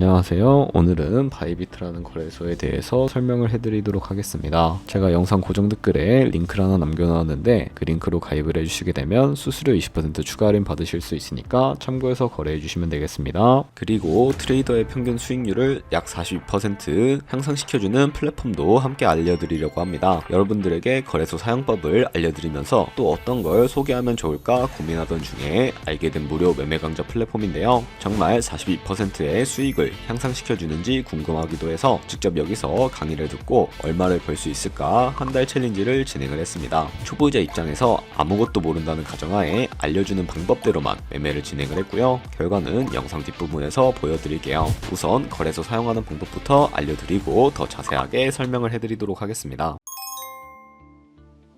안녕하세요. 오늘은 바이비트라는 거래소에 대해서 설명을 해드리도록 하겠습니다. 제가 영상 고정 댓글에 링크를 하나 남겨놨는데 그 링크로 가입을 해주시게 되면 수수료 20% 추가 할인 받으실 수 있으니까 참고해서 거래해주시면 되겠습니다. 그리고 트레이더의 평균 수익률을 약 42% 향상시켜주는 플랫폼도 함께 알려드리려고 합니다. 여러분들에게 거래소 사용법을 알려드리면서 또 어떤 걸 소개하면 좋을까 고민하던 중에 알게 된 무료 매매 강좌 플랫폼인데요. 정말 42%의 수익을 향상시켜주는지 궁금하기도 해서 직접 여기서 강의를 듣고 얼마를 벌 수 있을까 한 달 챌린지를 진행을 했습니다. 초보자 입장에서 아무것도 모른다는 가정하에 알려주는 방법대로만 매매를 진행을 했고요. 결과는 영상 뒷부분에서 보여드릴게요. 우선 거래소 사용하는 방법부터 알려드리고 더 자세하게 설명을 해드리도록 하겠습니다.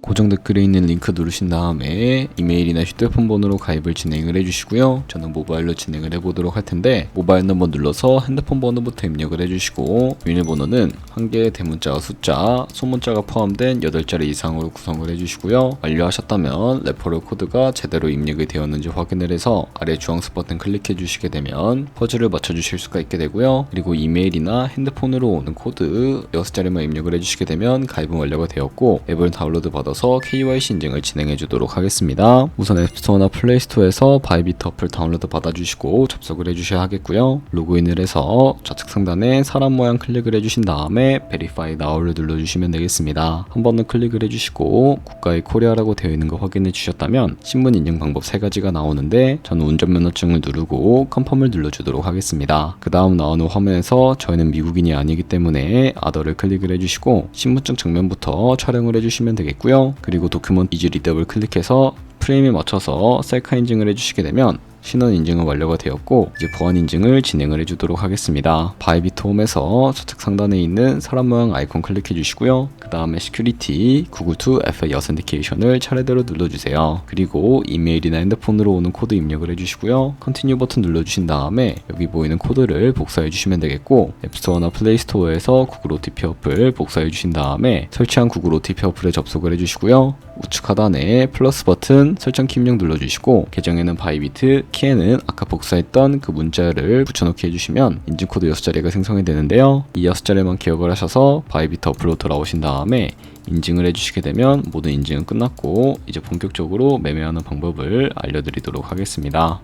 고정 댓글에 있는 링크 누르신 다음에 이메일이나 휴대폰 번호로 가입을 진행을 해주시고요. 저는 모바일로 진행을 해보도록 할 텐데 모바일 넘버 눌러서 핸드폰 번호부터 입력을 해주시고 비밀번호는 한 개의 대문자와 숫자, 소문자가 포함된 8자리 이상으로 구성을 해주시고요. 완료하셨다면 레퍼럴 코드가 제대로 입력이 되었는지 확인을 해서 아래 주황색 버튼 클릭해 주시게 되면 퍼즐을 맞춰주실 수가 있게 되고요. 그리고 이메일이나 핸드폰으로 오는 코드 6자리만 입력을 해주시게 되면 가입은 완료가 되었고 앱을 다운로드 받아서 KYC 인증을 진행해 주도록 하겠습니다. 우선 앱스토어나 플레이스토어에서 바이비트 어플 다운로드 받아주시고 접속을 해주셔야 하겠고요. 로그인을 해서 좌측 상단에 사람 모양 클릭을 해주신 다음에 Verify Now를 눌러주시면 되겠습니다. 한 번은 클릭을 해주시고 국가의 코리아라고 되어 있는 거 확인해 주셨다면 신분 인증 방법 3가지가 나오는데 저는 운전면허증을 누르고 컨펌을 눌러주도록 하겠습니다. 그 다음 나오는 화면에서 저희는 미국인이 아니기 때문에 아더를 클릭을 해주시고 신분증 정면부터 촬영을 해주시면 되겠고요. 그리고 도큐먼트 이즈 리더블 클릭해서 프레임에 맞춰서 셀카 인증을 해주시게 되면 신원 인증은 완료가 되었고 이제 보안 인증을 진행을 해주도록 하겠습니다. 바이비트 홈에서 좌측 상단에 있는 사람 모양 아이콘 클릭해 주시고요. 그 다음에 시큐리티, 구글 투 FA 어센티케이션을 차례대로 눌러주세요. 그리고 이메일이나 핸드폰으로 오는 코드 입력을 해주시고요. 컨티뉴 버튼 눌러주신 다음에 여기 보이는 코드를 복사해 주시면 되겠고 앱스토어나 플레이스토어에서 구글 OTP 어플 복사해 주신 다음에 설치한 구글 OTP 어플에 접속을 해주시고요. 우측 하단에 플러스 버튼 설정키 입력 눌러주시고 계정에는 바이비트, 키에는 아까 복사했던 그 문자를 붙여넣기 해주시면 인증코드 6자리가 생성이 되는데요. 이 6자리만 기억을 하셔서 바이비트 어플로 돌아오신 다음에 인증을 해주시게 되면 모든 인증은 끝났고 이제 본격적으로 매매하는 방법을 알려드리도록 하겠습니다.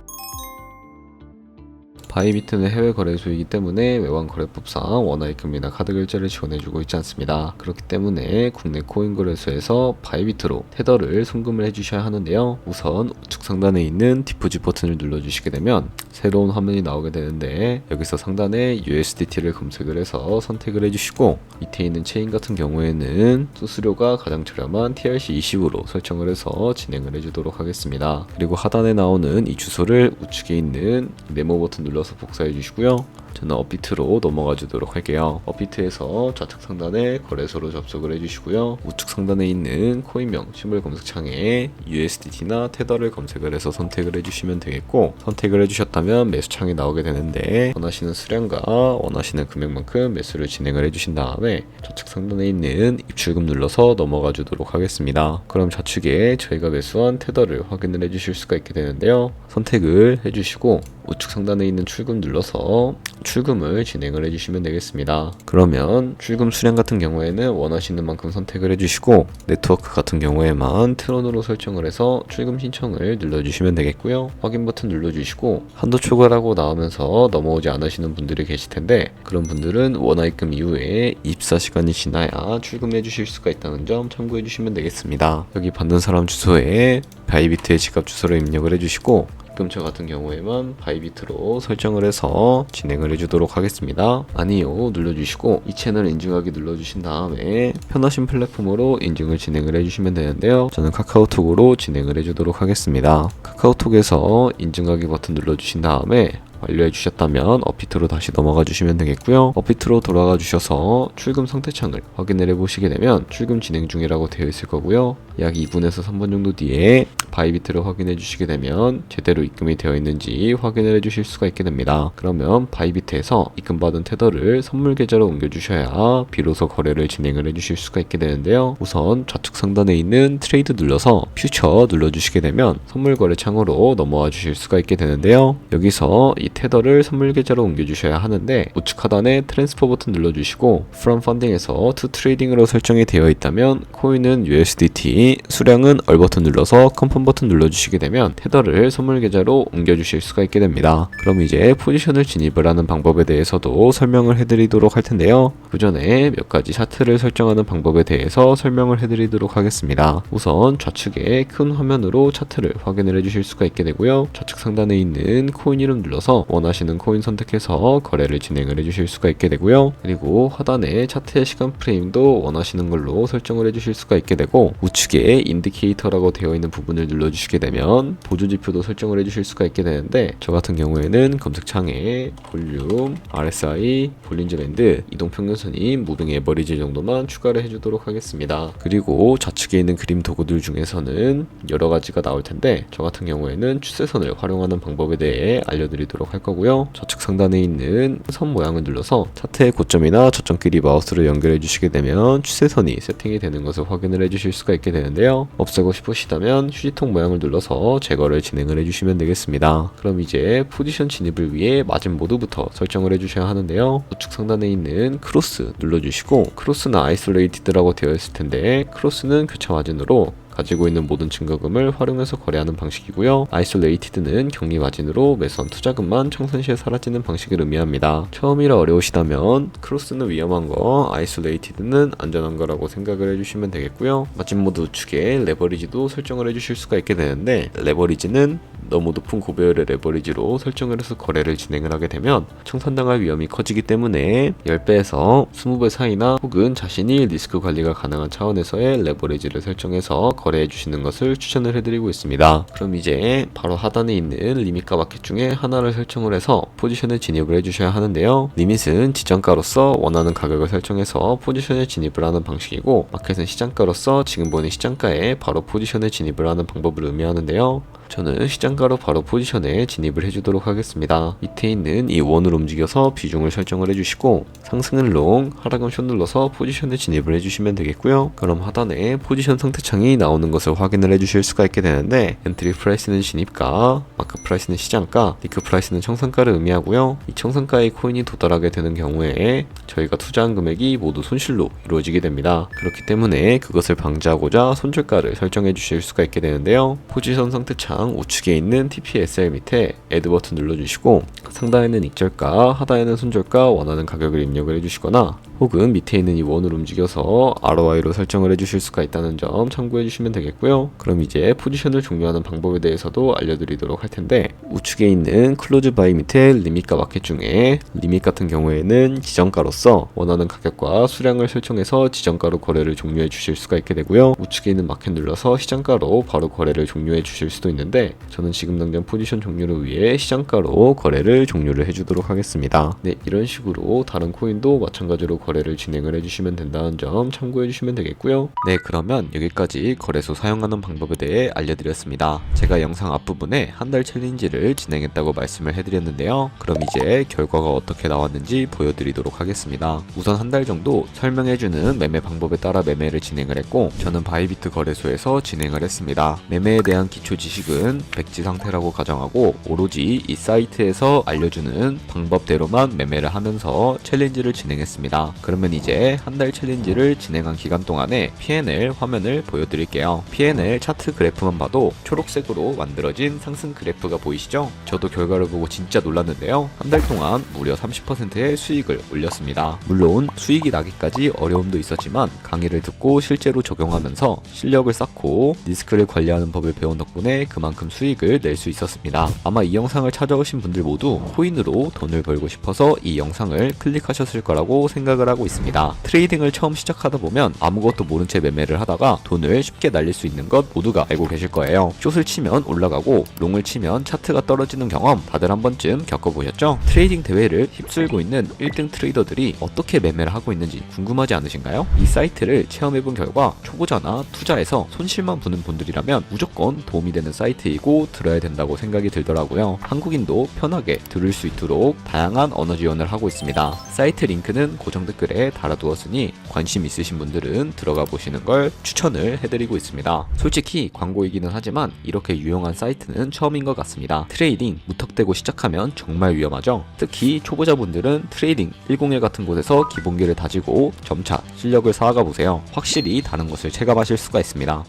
바이비트는 해외 거래소이기 때문에 외환 거래법상 원화입금이나 카드 결제를 지원해주고 있지 않습니다. 그렇기 때문에 국내 코인 거래소에서 바이비트로 테더를 송금을 해주셔야 하는데요. 우선 우측 상단에 있는 디포짓 버튼을 눌러주시게 되면 새로운 화면이 나오게 되는데 여기서 상단에 USDT를 검색을 해서 선택을 해주시고 밑에 있는 체인 같은 경우에는 수수료가 가장 저렴한 TRC20으로 설정을 해서 진행을 해주도록 하겠습니다. 그리고 하단에 나오는 이 주소를 우측에 있는 네모 버튼 눌러서 복사해 주시고요. 저는 업비트로 넘어가 주도록 할게요. 업비트에서 좌측 상단에 거래소로 접속을 해주시고요. 우측 상단에 있는 코인명 시물 검색창에 USDT나 테더를 검색을 해서 선택을 해주시면 되겠고 선택을 해주셨다면 매수창이 나오게 되는데 원하시는 수량과 원하시는 금액만큼 매수를 진행을 해주신 다음에 좌측 상단에 있는 입출금 눌러서 넘어가 주도록 하겠습니다. 그럼 좌측에 저희가 매수한 테더를 확인을 해주실 수가 있게 되는데요. 선택을 해주시고 우측 상단에 있는 출금 눌러서 출금을 진행을 해주시면 되겠습니다. 그러면 출금 수량 같은 경우에는 원하시는 만큼 선택을 해주시고 네트워크 같은 경우에만 트론으로 설정을 해서 출금 신청을 눌러주시면 되겠고요. 확인 버튼 눌러주시고 한도 초과라고 나오면서 넘어오지 않으시는 분들이 계실 텐데 그런 분들은 원화입금 이후에 24시간이 지나야 출금해 주실 수가 있다는 점 참고해 주시면 되겠습니다. 여기 받는 사람 주소에 바이비트의 지갑 주소를 입력을 해주시고 입금처 같은 경우에만 바이비트로 설정을 해서 진행을 해주도록 하겠습니다. 아니요 눌러주시고 이 채널 인증하기 눌러주신 다음에 편하신 플랫폼으로 인증을 진행을 해주시면 되는데요. 저는 카카오톡으로 진행을 해주도록 하겠습니다. 카카오톡에서 인증하기 버튼 눌러주신 다음에 완료해 주셨다면 업비트로 다시 넘어가 주시면 되겠고요. 업비트로 돌아가 주셔서 출금 상태창을 확인을 해보시게 되면 출금 진행 중이라고 되어 있을 거고요. 약 2분에서 3분 정도 뒤에 바이비트를 확인해 주시게 되면 제대로 입금이 되어 있는지 확인을 해 주실 수가 있게 됩니다. 그러면 바이비트에서 입금받은 테더를 선물 계좌로 옮겨 주셔야 비로소 거래를 진행을 해 주실 수가 있게 되는데요. 우선 좌측 상단에 있는 트레이드 눌러서 퓨처 눌러 주시게 되면 선물 거래 창으로 넘어와 주실 수가 있게 되는데요. 여기서 이 이 테더를 선물 계좌로 옮겨주셔야 하는데 우측 하단에 트랜스퍼 버튼 눌러주시고 From Funding에서 To Trading으로 설정이 되어 있다면 코인은 USDT, 수량은 얼 버튼 눌러서 컨펌 버튼 눌러주시게 되면 테더를 선물 계좌로 옮겨주실 수가 있게 됩니다. 그럼 이제 포지션을 진입을 하는 방법에 대해서도 설명을 해드리도록 할 텐데요. 그 전에 몇 가지 차트를 설정하는 방법에 대해서 설명을 해드리도록 하겠습니다. 우선 좌측에 큰 화면으로 차트를 확인을 해주실 수가 있게 되고요. 좌측 상단에 있는 코인 이름 눌러서 원하시는 코인 선택해서 거래를 진행을 해주실 수가 있게 되고요. 그리고 하단에 차트의 시간 프레임도 원하시는 걸로 설정을 해주실 수가 있게 되고 우측에 인디케이터라고 되어 있는 부분을 눌러주시게 되면 보조지표도 설정을 해주실 수가 있게 되는데 저 같은 경우에는 검색창에 볼륨, RSI, 볼린저 밴드, 이동평균선인 무빙 에버리지 정도만 추가를 해주도록 하겠습니다. 그리고 좌측에 있는 그림 도구들 중에서는 여러 가지가 나올 텐데 저 같은 경우에는 추세선을 활용하는 방법에 대해 알려드리도록 할 거고요. 좌측 상단에 있는 선 모양을 눌러서 차트의 고점이나 저점끼리 마우스를 연결해 주시게 되면 추세선이 세팅이 되는 것을 확인을 해 주실 수가 있게 되는데요. 없애고 싶으시다면 휴지통 모양을 눌러서 제거를 진행을 해주시면 되겠습니다. 그럼 이제 포지션 진입을 위해 마진 모드부터 설정을 해주셔야 하는데요. 우측 상단에 있는 크로스 눌러주시고 크로스는 아이솔레이티드라고 되어 있을 텐데 크로스는 교차 마진으로 가지고 있는 모든 증거금을 활용해서 거래하는 방식이고요. 아이솔레이티드는 격리 마진으로 매수한 투자금만 청산 시에 사라지는 방식을 의미합니다. 처음이라 어려우시다면 크로스는 위험한 거, 아이솔레이티드는 안전한 거라고 생각을 해주시면 되겠고요. 마진 모드 우측에 레버리지도 설정을 해주실 수가 있게 되는데 레버리지는 너무 높은 고배율의 레버리지로 설정을 해서 거래를 진행을 하게 되면 청산당할 위험이 커지기 때문에 10배에서 20배 사이나 혹은 자신이 리스크 관리가 가능한 차원에서의 레버리지를 설정해서 거래해 주시는 것을 추천을 해드리고 있습니다. 그럼 이제 바로 하단에 있는 리밋과 마켓 중에 하나를 설정을 해서 포지션에 진입을 해주셔야 하는데요. 리밋은 지정가로서 원하는 가격을 설정해서 포지션에 진입을 하는 방식이고 마켓은 시장가로서 지금 보는 시장가에 바로 포지션에 진입을 하는 방법을 의미하는데요. 저는 시장가로 바로 포지션에 진입을 해주도록 하겠습니다. 밑에 있는 이 원을 움직여서 비중을 설정을 해주시고 상승은 롱, 하락은 숏 눌러서 포지션에 진입을 해주시면 되겠고요. 그럼 하단에 포지션 상태창이 나오는 것을 확인을 해주실 수가 있게 되는데 엔트리 프라이스는 진입가, 마크 프라이스는 시장가, 리크 프라이스는 청산가를 의미하고요. 이 청산가의 코인이 도달하게 되는 경우에 저희가 투자한 금액이 모두 손실로 이루어지게 됩니다. 그렇기 때문에 그것을 방지하고자 손절가를 설정해 주실 수가 있게 되는데요. 포지션 상태창 우측에 있는 TPSL 밑에 Add 버튼 눌러주시고 상단에는 익절가, 하단에는 손절가 원하는 가격을 입력을 해주시거나 혹은 밑에 있는 이 원을 움직여서 ROI로 설정을 해주실 수가 있다는 점 참고해 주시면 되겠고요. 그럼 이제 포지션을 종료하는 방법에 대해서도 알려드리도록 할 텐데 우측에 있는 클로즈 바이 밑에 리밋과 마켓 중에 리밋 같은 경우에는 지정가로서 원하는 가격과 수량을 설정해서 지정가로 거래를 종료해 주실 수가 있게 되고요. 우측에 있는 마켓 눌러서 시장가로 바로 거래를 종료해 주실 수도 있는데 저는 지금 당장 포지션 종료를 위해 시장가로 거래를 종료를 해주도록 하겠습니다. 네, 이런 식으로 다른 코인도 마찬가지로 거래를 진행을 해주시면 된다는 점 참고해 주시면 되겠고요. 네, 그러면 여기까지 거래소 사용하는 방법에 대해 알려드렸습니다. 제가 영상 앞부분에 한 달 챌린지를 진행했다고 말씀을 해드렸는데요. 그럼 이제 결과가 어떻게 나왔는지 보여드리도록 하겠습니다. 우선 한 달 정도 설명해주는 매매 방법에 따라 매매를 진행을 했고 저는 바이비트 거래소에서 진행을 했습니다. 매매에 대한 기초 지식은 백지 상태라고 가정하고 오로지 이 사이트에서 알려주는 방법대로만 매매를 하면서 챌린지를 진행했습니다. 그러면 이제 한 달 챌린지를 진행한 기간 동안에 P&L 화면을 보여드릴게요. P&L 차트 그래프만 봐도 초록색으로 만들어진 상승 그래프가 보이시죠? 저도 결과를 보고 진짜 놀랐는데요. 한 달 동안 무려 30%의 수익을 올렸습니다. 물론 수익이 나기까지 어려움도 있었지만 강의를 듣고 실제로 적용하면서 실력을 쌓고 리스크를 관리하는 법을 배운 덕분에 그만큼 수익을 낼 수 있었습니다. 아마 이 영상을 찾아오신 분들 모두 코인으로 돈을 벌고 싶어서 이 영상을 클릭하셨을 거라고 생각을 하고 있습니다. 트레이딩을 처음 시작하다 보면 아무것도 모른 채 매매를 하다가 돈을 쉽게 날릴 수 있는 것 모두가 알고 계실 거예요. 숏을 치면 올라가고 롱을 치면 차트가 떨어지는 경험 다들 한 번쯤 겪어보셨죠? 트레이딩 대회를 휩쓸고 있는 1등 트레이더들이 어떻게 매매를 하고 있는지 궁금하지 않으신가요? 이 사이트를 체험해본 결과 초보자나 투자에서 손실만 보는 분들이라면 무조건 도움이 되는 사이트 사이트이고 들어야 된다고 생각이 들더라고요. 한국인도 편하게 들을 수 있도록 다양한 언어 지원을 하고 있습니다. 사이트 링크는 고정 댓글에 달아두었으니 관심 있으신 분들은 들어가 보시는 걸 추천을 해드리고 있습니다. 솔직히 광고이기는 하지만 이렇게 유용한 사이트는 처음인 것 같습니다. 트레이딩 무턱대고 시작하면 정말 위험하죠. 특히 초보자분들은 트레이딩 101 같은 곳에서 기본기를 다지고 점차 실력을 쌓아가 보세요. 확실히 다른 것을 체감하실 수가 있습니다.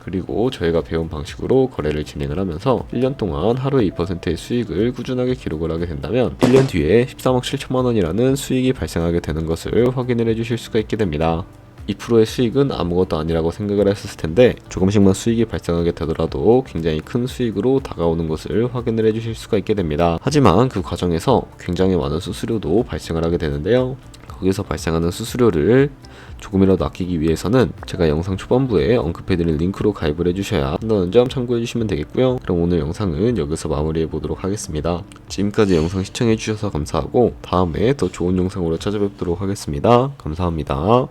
그리고 저희가 배운 방식으로 거래를 진행을 하면서 1년 동안 하루에 2%의 수익을 꾸준하게 기록을 하게 된다면 1년 뒤에 13억 7천만 원이라는 수익이 발생하게 되는 것을 확인을 해주실 수가 있게 됩니다. 2%의 수익은 아무것도 아니라고 생각을 했었을 텐데 조금씩만 수익이 발생하게 되더라도 굉장히 큰 수익으로 다가오는 것을 확인을 해주실 수가 있게 됩니다. 하지만 그 과정에서 굉장히 많은 수수료도 발생을 하게 되는데요. 거기서 발생하는 수수료를 조금이라도 아끼기 위해서는 제가 영상 초반부에 언급해드린 링크로 가입을 해주셔야 한다는 점 참고해주시면 되겠고요. 그럼 오늘 영상은 여기서 마무리해 보도록 하겠습니다. 지금까지 영상 시청해주셔서 감사하고 다음에 더 좋은 영상으로 찾아뵙도록 하겠습니다. 감사합니다.